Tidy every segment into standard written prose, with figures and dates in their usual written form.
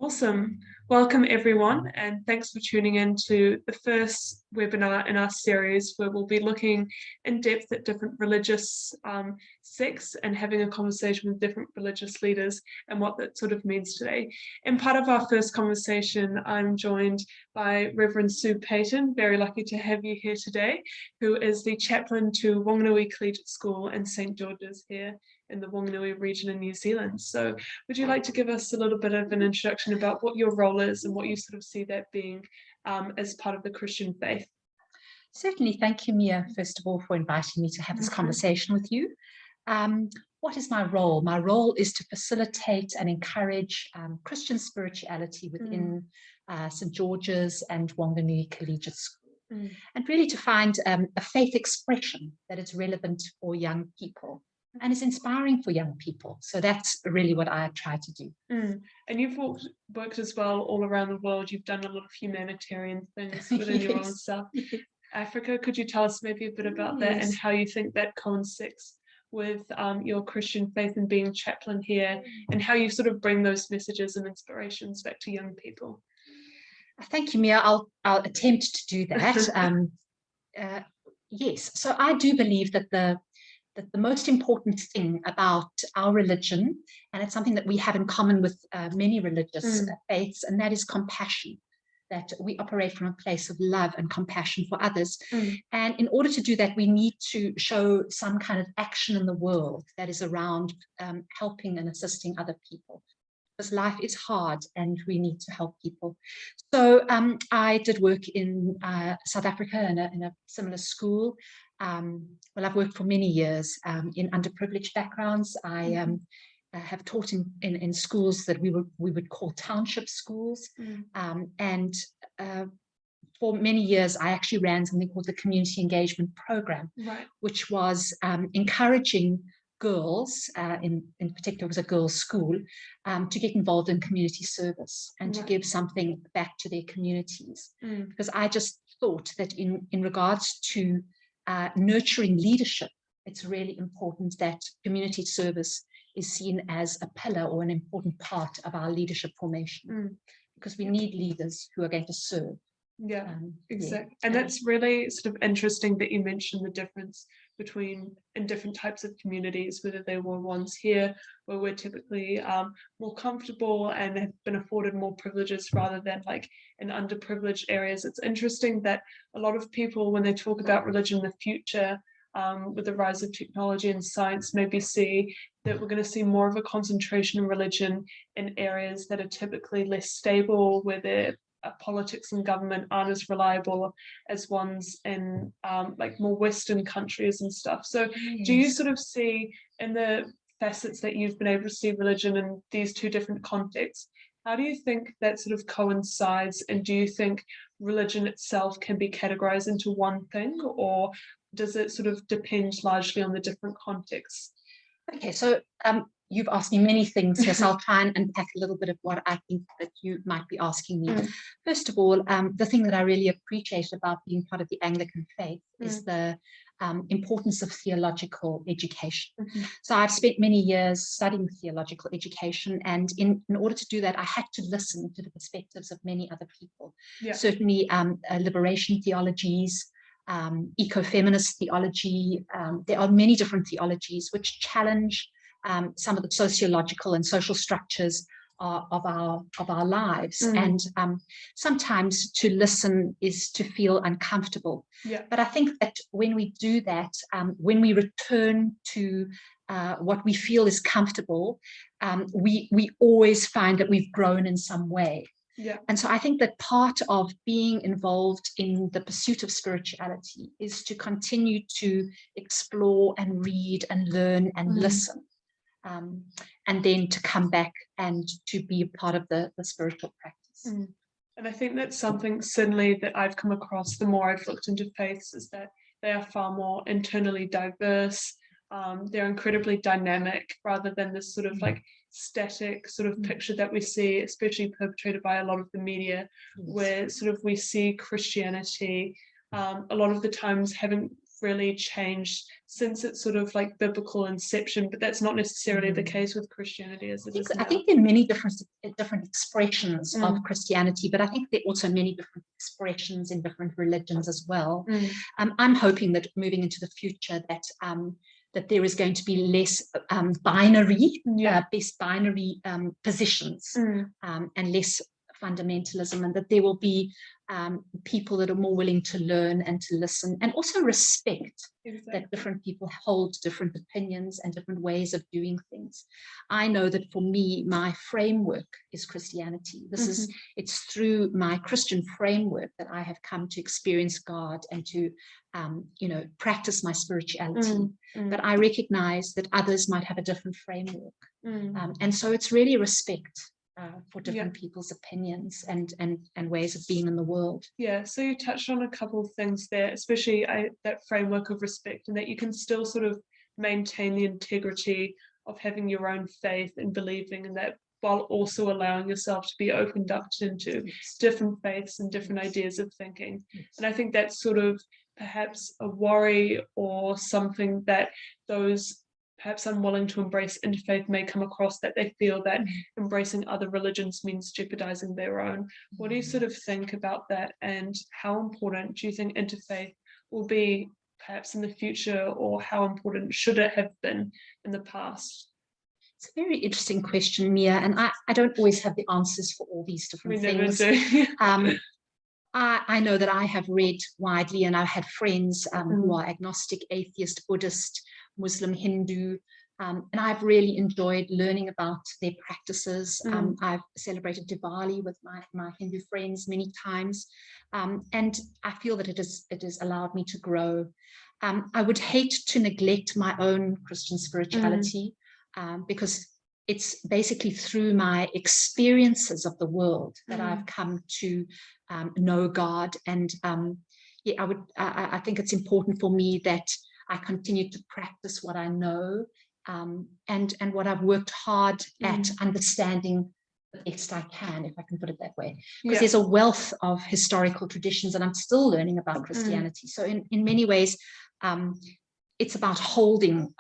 Awesome. Welcome everyone, and thanks for tuning in to the first webinar in our series where we'll be looking in depth at different religious sects and having a conversation with different religious leaders and what that sort of means today. In part of our first conversation, I'm joined by Reverend Sue Paton, very lucky to have you here today, who is the chaplain to Whanganui Collegiate School and St. George's here in the Whanganui region in New Zealand. So would you like to give us a little bit of an introduction about what your role is and what you sort of see that being as part of the Christian faith? Certainly. Thank you, Mia, first of all, for inviting me to have this conversation with you. What is my role? My role is to facilitate and encourage Christian spirituality within St. George's and Whanganui Collegiate School, and really to find a faith expression that is relevant for young people and is inspiring for young people. So that's really what I try to do. And you've worked as well all around the world. You've done a lot of humanitarian things within your own South Africa. Could you tell us maybe a bit about that and how you think that coincides with your Christian faith and being chaplain here, and how you sort of bring those messages and inspirations back to young people? Thank you, Mia. I'll attempt to do that. Yes, so I do believe that the most important thing about our religion, and it's something that we have in common with many religious faiths, and that is compassion, that we operate from a place of love and compassion for others. And in order to do that, we need to show some kind of action in the world that is around helping and assisting other people. Because life is hard and we need to help people. So I did work in South Africa in a similar school. Well, I've worked for many years in underprivileged backgrounds. I have taught in schools that we would call township schools. And for many years, I actually ran something called the Community Engagement Program, which was encouraging girls, in particular it was a girls' school, to get involved in community service and to give something back to their communities. Because I just thought that in regards to nurturing leadership, it's really important that community service is seen as a pillar or an important part of our leadership formation, because we need leaders who are going to serve. Exactly. And that's really sort of interesting that you mentioned the difference between in different types of communities, whether they were ones here where we're typically more comfortable and have been afforded more privileges rather than like in underprivileged areas. It's interesting that a lot of people, when they talk about religion in the future, with the rise of technology and science, maybe see that we're going to see more of a concentration in religion in areas that are typically less stable, where their politics and government aren't as reliable as ones in like more Western countries and stuff. So do you sort of see in the facets that you've been able to see religion in these two different contexts, how do you think that sort of coincides, and do you think religion itself can be categorized into one thing, or does it sort of depend largely on the different contexts? Okay, so you've asked me many things here, so I'll try and unpack a little bit of what I think that you might be asking me. First of all, the thing that I really appreciate about being part of the Anglican faith is the importance of theological education. So I've spent many years studying theological education, and in order to do that, I had to listen to the perspectives of many other people. Certainly liberation theologies, ecofeminist theology. There are many different theologies which challenge some of the sociological and social structures of our lives. And sometimes to listen is to feel uncomfortable. But I think that when we do that, when we return to what we feel is comfortable, we always find that we've grown in some way. And so I think that part of being involved in the pursuit of spirituality is to continue to explore and read and learn and listen, and then to come back and to be a part of the spiritual practice. And I think that's something certainly that I've come across the more I've looked into faiths, is that they are far more internally diverse. They're incredibly dynamic rather than this sort of like static sort of picture that we see, especially perpetrated by a lot of the media, where sort of we see Christianity a lot of the times having really changed since it's sort of like biblical inception, but that's not necessarily the case with Christianity as it is now. I think there are many different expressions of Christianity, but I think there are also many different expressions in different religions as well. I'm hoping that moving into the future that there is going to be less binary positions and less fundamentalism, and that there will be people that are more willing to learn and to listen, and also respect that different people hold different opinions and different ways of doing things. I know that for me, my framework is Christianity. It's through my Christian framework that I have come to experience God and to practice my spirituality. But I recognize that others might have a different framework. And so it's really respect for different people's opinions and ways of being in the world. Yeah, so you touched on a couple of things there, especially that framework of respect, and that you can still sort of maintain the integrity of having your own faith and believing in that, while also allowing yourself to be opened up into different faiths and different ideas of thinking. And I think that's sort of perhaps a worry or something that those perhaps unwilling to embrace interfaith may come across, that they feel that embracing other religions means jeopardizing their own. What do you sort of think about that, and how important do you think interfaith will be perhaps in the future, or how important should it have been in the past? It's a very interesting question, Mia, and I don't always have the answers for all these different things. Never do. I know that I have read widely, and I've had friends who are agnostic, atheist, Buddhist, Muslim, Hindu, and I've really enjoyed learning about their practices. I've celebrated Diwali with my Hindu friends many times, and I feel that it has allowed me to grow. I would hate to neglect my own Christian spirituality, because it's basically through my experiences of the world that I've come to know God. And I think it's important for me that I continue to practice what I know, and what I've worked hard at understanding the best I can, if I can put it that way. Because there's a wealth of historical traditions, and I'm still learning about Christianity. So in many ways, it's about holding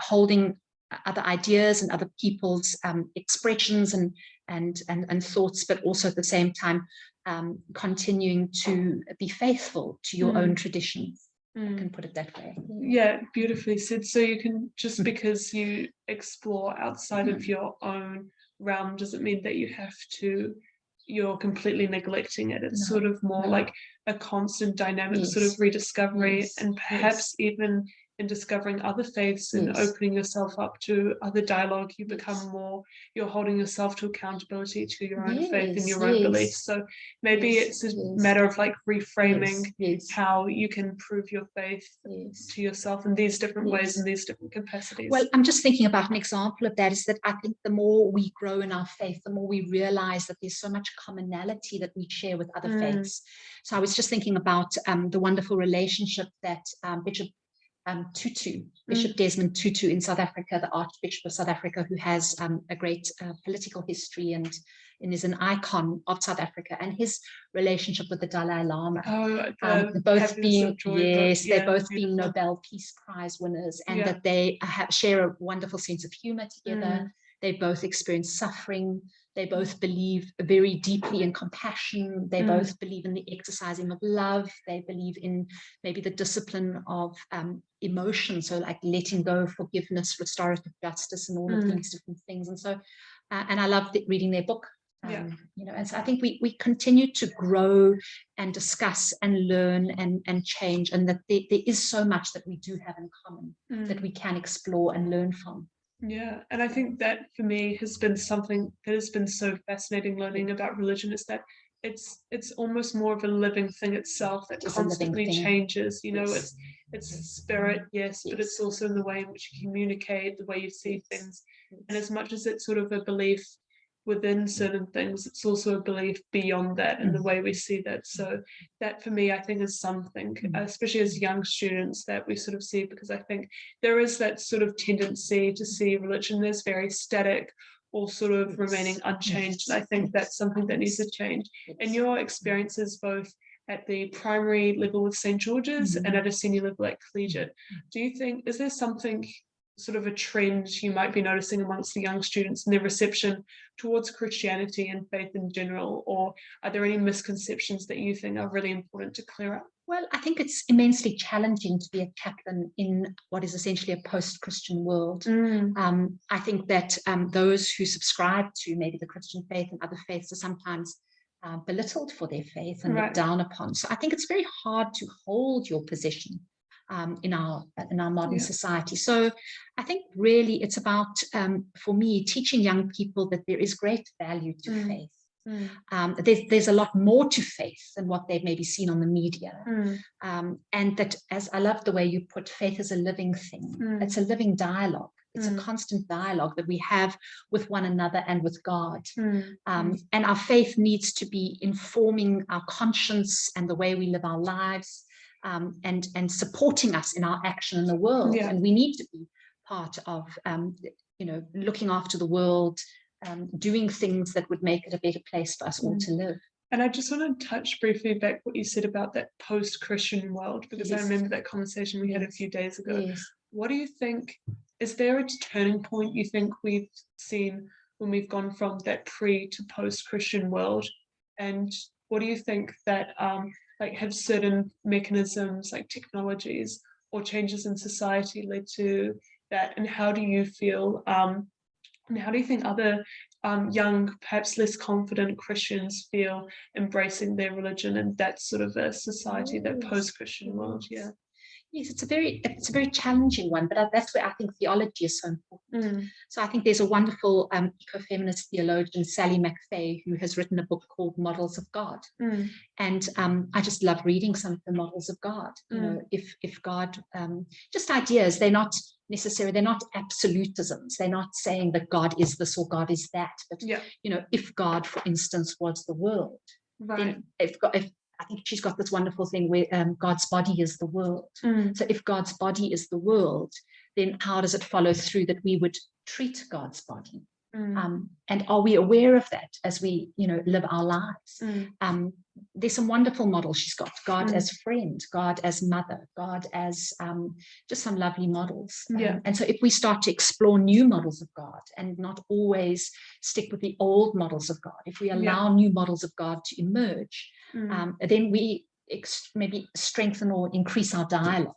other ideas and other people's expressions and thoughts, but also at the same time continuing to be faithful to your own traditions. I can put it that way. Yeah, beautifully said. So you can, just because you explore outside of your own realm doesn't mean that you're completely neglecting it. It's sort of more like a constant dynamic sort of rediscovery, and perhaps even in discovering other faiths and opening yourself up to other dialogue, you become you're holding yourself to accountability to your own faith and your own beliefs. So maybe it's a matter of like reframing how you can prove your faith to yourself in these different ways, in these different capacities. Well, I'm just thinking about an example of that, is that I think the more we grow in our faith, the more we realize that there's so much commonality that we share with other faiths. So I was just thinking about the wonderful relationship that Bishop Desmond Tutu in South Africa, the Archbishop of South Africa, who has a great political history and is an icon of South Africa, and his relationship with the Dalai Lama. Both being they've both been Nobel Peace Prize winners, and that they share a wonderful sense of humor together. They both experience suffering. They both believe very deeply in compassion. They both believe in the exercising of love. They believe in maybe the discipline of emotion, so like letting go, forgiveness, restorative justice, and all of these different things. And so, and I love reading their book. And so I think we continue to grow and discuss and learn and change, and that there is so much that we do have in common that we can explore and learn from. Yeah, and I think that for me has been something that has been so fascinating learning about religion, is that it's almost more of a living thing itself that constantly changes. It's spirit, but it's also in the way in which you communicate, the way you see things. And as much as it's sort of a belief within certain things, it's also a belief beyond that and the way we see that. So that for me, I think, is something, especially as young students, that we sort of see, because I think there is that sort of tendency to see religion as very static or sort of remaining unchanged. And I think that's something that needs to change. And your experiences both at the primary level with St. George's and at a senior level at Collegiate. Do you think, is there something, sort of a trend you might be noticing amongst the young students and their reception towards Christianity and faith in general, or are there any misconceptions that you think are really important to clear up? Well, I think it's immensely challenging to be a chaplain in what is essentially a post-Christian world. I think that those who subscribe to maybe the Christian faith and other faiths are sometimes belittled for their faith and looked down upon. So I think it's very hard to hold your position in our modern society. So I think really it's about, for me, teaching young people that there is great value to faith. There's a lot more to faith than what they've maybe seen on the media. And that, as I love the way you put faith as a living thing, it's a living dialogue. It's a constant dialogue that we have with one another and with God. And our faith needs to be informing our conscience and the way we live our lives, and supporting us in our action in the world. And we need to be part of, looking after the world, doing things that would make it a better place for us all to live. And I just want to touch briefly back what you said about that post-Christian world, because I remember that conversation we had a few days ago. What do you think, is there a turning point you think we've seen when we've gone from that pre to post-Christian world? And what do you think that have certain mechanisms like technologies or changes in society led to that? And how do you feel, and how do you think other young, perhaps less confident Christians feel embracing their religion and that sort of a society, that post-Christian world? Yes, it's a very challenging one, but that's where I think theology is so important. So I think there's a wonderful eco-feminist theologian, Sally McFay, who has written a book called Models of God. And I just love reading some of the models of God. If God, just ideas, they're not necessarily, they're not absolutisms. They're not saying that God is this or God is that. But, if God, for instance, was the world, then I think she's got this wonderful thing where God's body is the world. So if God's body is the world, then how does it follow through that we would treat God's body? And are we aware of that as we, live our lives? There's some wonderful models she's got. God as friend, God as mother, God as just some lovely models. And so if we start to explore new models of God and not always stick with the old models of God, if we allow new models of God to emerge, then we maybe strengthen or increase our dialogue.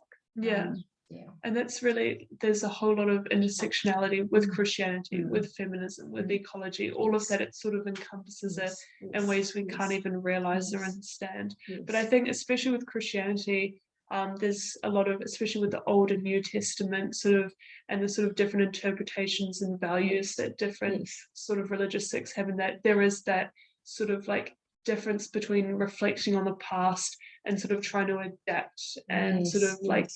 And that's really, there's a whole lot of intersectionality with Christianity, with feminism, with ecology, all of that. It sort of encompasses it in ways we can't even realize or understand. But I think especially with Christianity, there's a lot of, especially with the Old and New Testament sort of, and the sort of different interpretations and values that different sort of religious sects have, in that there is that sort of like difference between reflecting on the past and sort of trying to adapt and sort of like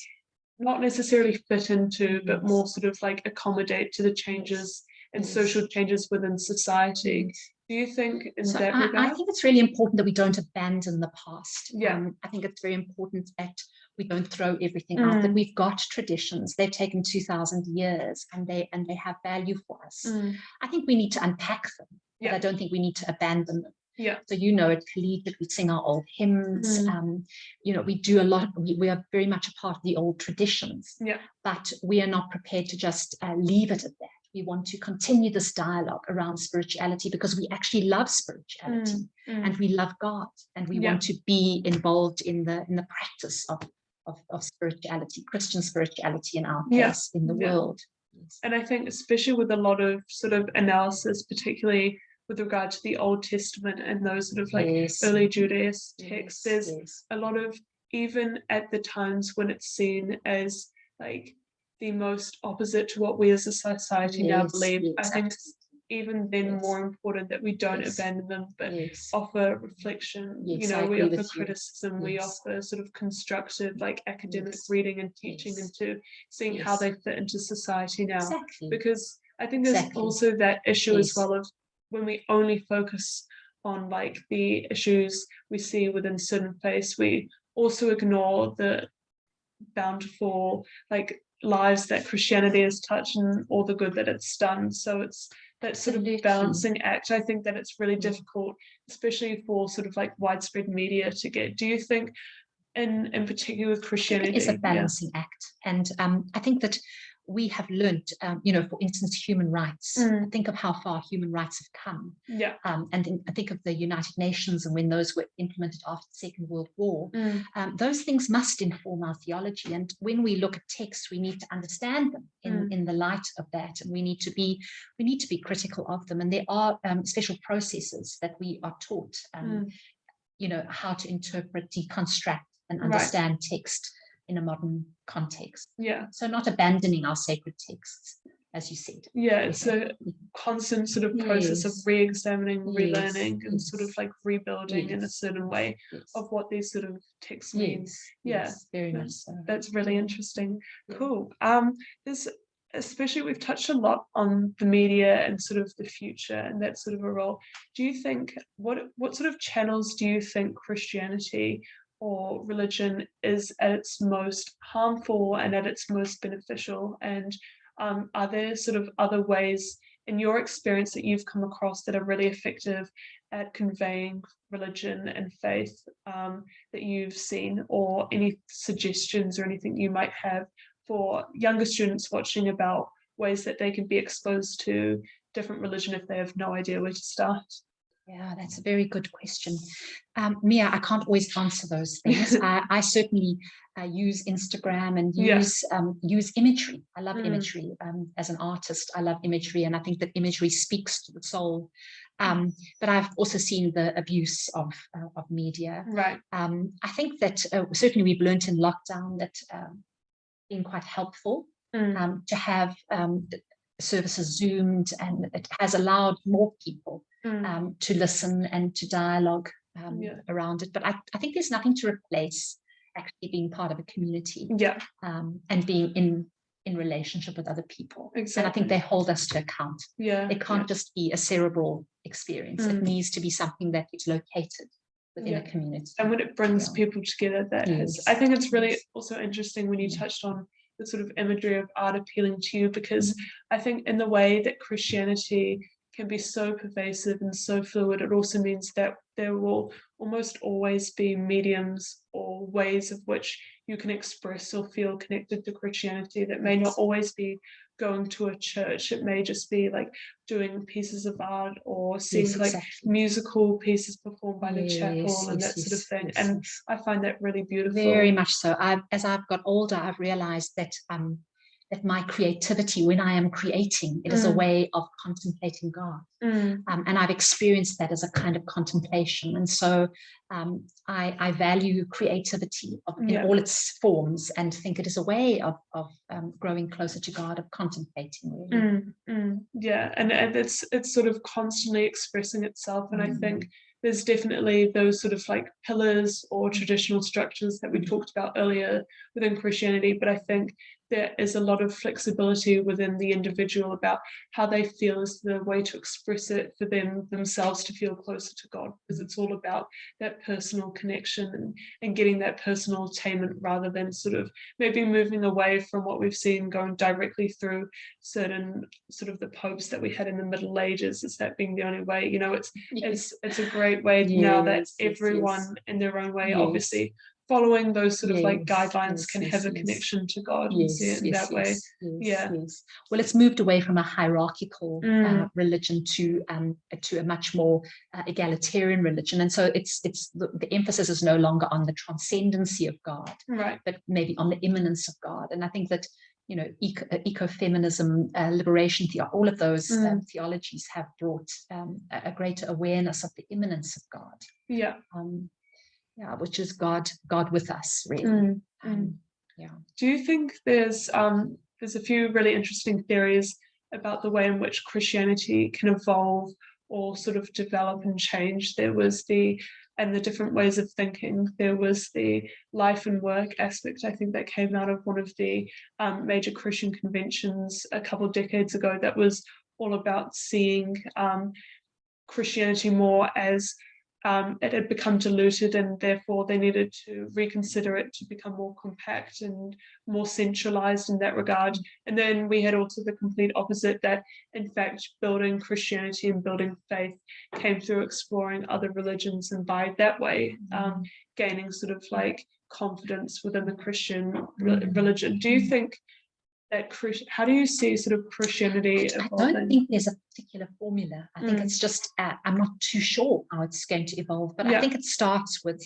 not necessarily fit into, but more sort of like accommodate to the changes and social changes within society. Do you think in that regard? I think it's really important that we don't abandon the past. I think it's very important that we don't throw everything out, that we've got traditions. They've taken 2,000 years and they have value for us. I think we need to unpack them, but I don't think we need to abandon them. So, at Collegiate, we sing our old hymns. We do a lot. We are very much a part of the old traditions, but we are not prepared to just leave it at that. We want to continue this dialogue around spirituality because we actually love spirituality and we love God, and we want to be involved in the practice of spirituality, Christian spirituality in our place in the world. And I think especially with a lot of sort of analysis, particularly with regard to the Old Testament and those sort of like early Judaist texts, there's a lot of, even at the times when it's seen as like the most opposite to what we as a society now believe, I think it's even then more important that we don't abandon them, but offer reflection. We offer criticism, we offer sort of constructive like academic reading and teaching into seeing how they fit into society now. Because I think there's also that issue as well of when we only focus on like the issues we see within certain faiths, we also ignore the bountiful like lives that Christianity has touched and all the good that it's done. So it's that sort of Absolutely. balancing act. I think that it's really difficult, especially for sort of like widespread media to get. Do you think in particular with Christianity? It is a balancing act. And I think that we have learned, for instance, human rights. Think of how far human rights have come. Yeah. And think of the United Nations and when those were implemented after the Second World War. Those things must inform our theology. And when we look at texts, we need to understand them in the light of that. And we need to be critical of them. And there are special processes that we are taught, how to interpret, deconstruct, and understand text in a modern context. Yeah. So not abandoning our sacred texts, as you said. Yeah, it's a constant sort of process of re-examining, relearning, and sort of like rebuilding in a certain way of what these sort of texts mean. Very much so. That's really interesting. Cool. There's especially we've touched a lot on the media and sort of the future and that sort of a role. Do you think what sort of channels do you think Christianity or religion is at its most harmful and at its most beneficial? And are there sort of other ways in your experience that you've come across that are really effective at conveying religion and faith that you've seen, or any suggestions or anything you might have for younger students watching about ways that they can be exposed to different religion if they have no idea where to start? Yeah, that's a very good question. Mia, I can't always answer those things. I certainly use Instagram and use imagery. I love imagery. As an artist, I love imagery, and I think that imagery speaks to the soul. But I've also seen the abuse of media. Right. I think that certainly we've learned in lockdown that been quite helpful to have services Zoomed, and it has allowed more people to listen and to dialogue around it. But I think there's nothing to replace actually being part of a community and being in relationship with other people. Exactly. And I think they hold us to account. It can't just be a cerebral experience. It needs to be something that is located within a community. And when it brings people together, that has, I think it's really also interesting when you touched on the sort of imagery of art appealing to you, because I think in the way that Christianity can be so pervasive and so fluid, it also means that there will almost always be mediums or ways of which you can express or feel connected to Christianity that may not always be going to a church. It may just be like doing pieces of art or seeing musical pieces performed by the chapel and that sort of thing. And I find that really beautiful. Very much so. As I've got older, I've realized that that my creativity, when I am creating, it is a way of contemplating God. And I've experienced that as a kind of contemplation. And so I value creativity in all its forms, and think it is a way of growing closer to God, of contemplating, really. Yeah, and it's sort of constantly expressing itself. And I think there's definitely those sort of like pillars or traditional structures that we talked about earlier within Christianity, but I think there is a lot of flexibility within the individual about how they feel is the way to express it for themselves to feel closer to God, because it's all about that personal connection and getting that personal attainment, rather than sort of maybe moving away from what we've seen going directly through certain sort of the popes that we had in the Middle Ages, is that being the only way. You know, it's a great way now that everyone in their own way, obviously following those sort of like guidelines, can have a connection to God and see it in that way. Well, it's moved away from a hierarchical religion to a much more egalitarian religion, and so it's the emphasis is no longer on the transcendency of God, but maybe on the immanence of God. And I think that ecofeminism, liberation, all of those theologies have brought a greater awareness of the immanence of God. Which is God with us, really. Do you think there's a few really interesting theories about the way in which Christianity can evolve or sort of develop and change? There was the different ways of thinking. There was the life and work aspect, I think, that came out of one of the major Christian conventions a couple of decades ago, that was all about seeing Christianity more as it had become diluted, and therefore they needed to reconsider it to become more compact and more centralized in that regard. And then we had also the complete opposite, that in fact building Christianity and building faith came through exploring other religions, and by that way gaining sort of like confidence within the Christian religion. Do you think that how do you see sort of Christianity evolving? I don't think there's a particular formula. I think it's just, I'm not too sure how it's going to evolve, but I think it starts with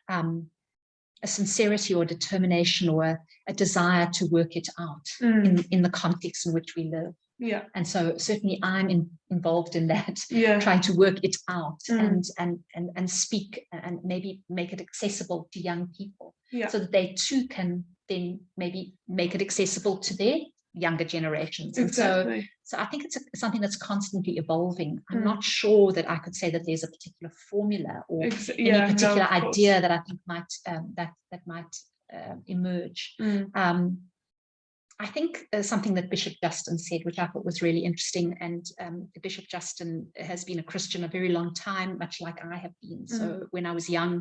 a sincerity or determination or a desire to work it out in the context in which we live. Yeah. And so certainly I'm involved in that, trying to work it out and speak and maybe make it accessible to young people, so that they too can then maybe make it accessible to their younger generations. Exactly. And so I think it's something that's constantly evolving. I'm not sure that I could say that there's a particular formula or any particular idea that I think might that might emerge. I think something that Bishop Justin said, which I thought was really interesting, and Bishop Justin has been a Christian a very long time, much like I have been. So when I was young,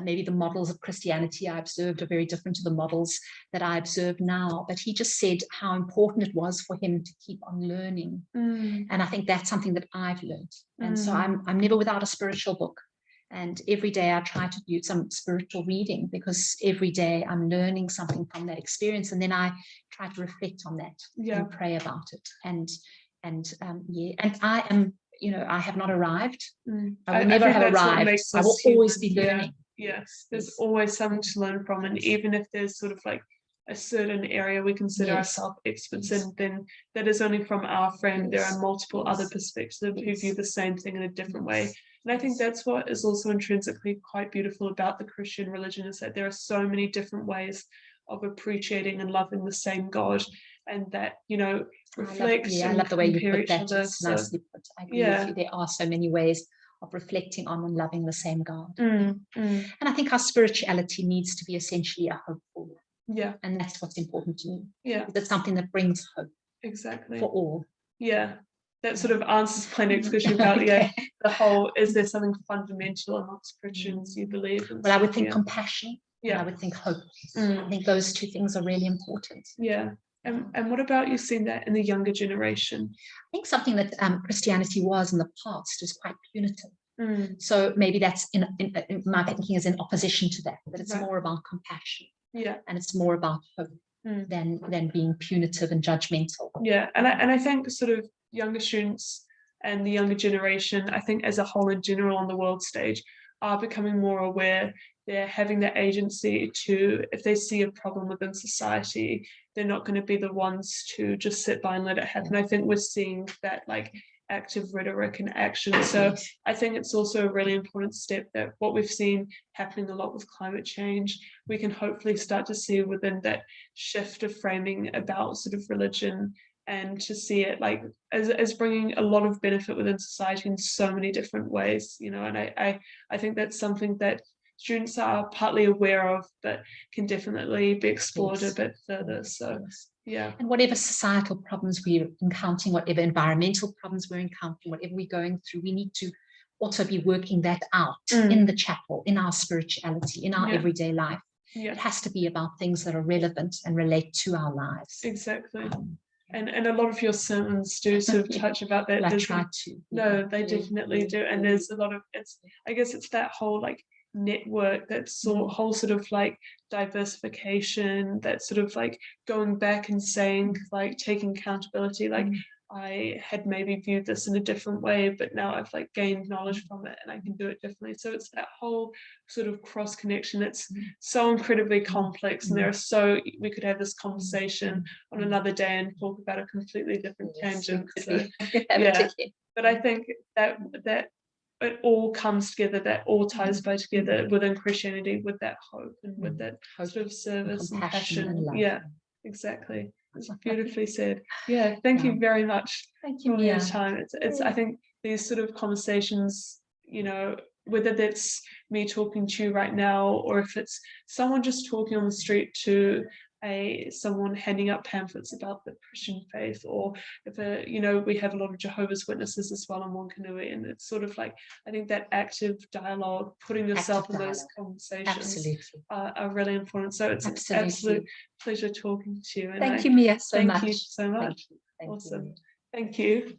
maybe the models of Christianity I observed are very different to the models that I observe now. But he just said how important it was for him to keep on learning. And I think that's something that I've learned. And so I'm never without a spiritual book. And every day I try to do some spiritual reading, because every day I'm learning something from that experience. And then I try to reflect on that and pray about it. And I am, I have not arrived. I will never have arrived. I will always be learning. Yes, there's always something to learn from. And even if there's sort of like a certain area we consider ourselves experts in, then that is only from our frame. There are multiple other perspectives who view the same thing in a different way. And I think that's what is also intrinsically quite beautiful about the Christian religion, is that there are so many different ways of appreciating and loving the same God, and that, reflect. I love the way you put that. Other, it's nicely put. I agree with you. There are so many ways of reflecting on and loving the same God. And I think our spirituality needs to be essentially a hopeful. Yeah. And that's what's important to me. Yeah. That's something that brings hope. Exactly. For all. Yeah. That sort of answers my next question about the whole, is there something fundamental amongst Christians you believe in? Well, I would think compassion. Yeah. And I would think hope. I think those two things are really important. Yeah. And what about you seeing that in the younger generation? I think something that Christianity was in the past was quite punitive. So maybe that's in my thinking is in opposition to that it's more about compassion. Yeah. And it's more about hope than being punitive and judgmental. Yeah. And I think sort of younger students and the younger generation, I think as a whole in general on the world stage, are becoming more aware. They're having the agency to, if they see a problem within society, they're not going to be the ones to just sit by and let it happen. I think we're seeing that like active rhetoric and action. So I think it's also a really important step that what we've seen happening a lot with climate change, we can hopefully start to see within that shift of framing about sort of religion, and to see it like as bringing a lot of benefit within society in so many different ways, and I think that's something that students are partly aware of, but can definitely be explored a bit further. So yeah. And whatever societal problems we're encountering, whatever environmental problems we're encountering, whatever we're going through, we need to also be working that out in the chapel, in our spirituality, in our everyday life. It has to be about things that are relevant and relate to our lives. Exactly. And a lot of your sermons do sort of touch about that. Well, I try to. No, they definitely do. And there's a lot of, I guess it's that whole like network, that whole sort of like diversification, that sort of like going back and saying, like taking accountability, like I had maybe viewed this in a different way, but now I've like gained knowledge from it and I can do it differently. So it's that whole sort of cross connection. It's so incredibly complex, and we could have this conversation on another day and talk about a completely different tangent. So, but I think that it all comes together, that all ties by together within Christianity, with that hope and with that sort of service and passion. And love. Yeah, exactly. It's beautifully said. Yeah, thank you very much for your time. It's I think these sort of conversations, whether that's me talking to you right now, or if it's someone just talking on the street to someone handing out pamphlets about the Christian faith, or if we have a lot of Jehovah's Witnesses as well in Whanganui, and it's sort of like, I think that active dialogue, putting yourself in those conversations Absolutely. are really important. So it's Absolutely. an absolute pleasure talking to you. And Thank you, Mia, so much. Thank you so much. Thank you. Awesome. Thank you.